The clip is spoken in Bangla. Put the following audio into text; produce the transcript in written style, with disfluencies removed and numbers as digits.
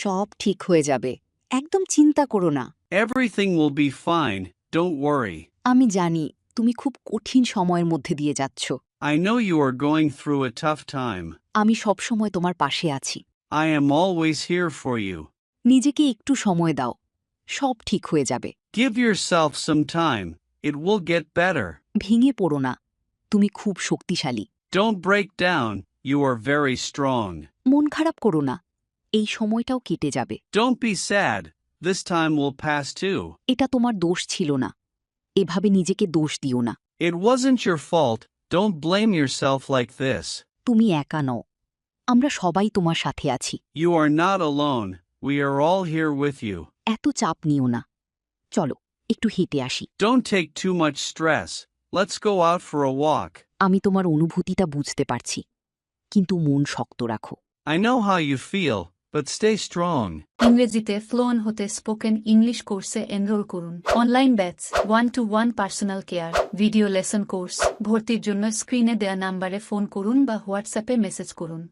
সব ঠিক হয়ে যাবে। একদম চিন্তা করো না। Everything will be fine, don't worry. আমি জানি তুমি খুব কঠিন সময়ের মধ্যে দিয়ে যাচ্ছ। I know you are going through a tough time. আমি সবসময় তোমার পাশে আছি। I am always here for you. নিজেকে একটু সময় দাও। সব ঠিক হয়ে যাবে। Give yourself some time, it will get better. ভেঙে পড়ো না। তুমি খুব শক্তিশালী। Don't break down, you are very strong. মন খারাপ করো না। এই সময়টাও কেটে যাবে। Don't be sad, this time will pass too. এটা তোমার দোষ ছিল না। এভাবে নিজেকে দোষ দিও না। It wasn't your fault, don't blame yourself like this. তুমি একা নও। আমরা সবাই তোমার সাথে আছি। You are not alone, we are all here with you. এত চাপ নিও না। চলো একটু হেঁটে আসি। Don't take too much stress, let's go out for a walk. আমি তোমার অনুভূতিটা বুঝতে পারছি, কিন্তু মন শক্ত রাখো। I know how you feel, but stay strong. ইংরেজিতে ফ্লুয়েন্ট হতে স্পোকেন ইংলিশ কোর্সে এনরোল করুন। Online batch, 1-to-1 personal care, video lesson course. ভর্তির জন্য স্ক্রিনে দেয়া নাম্বারে ফোন করুন বা হোয়াটসঅ্যাপে মেসেজ করুন।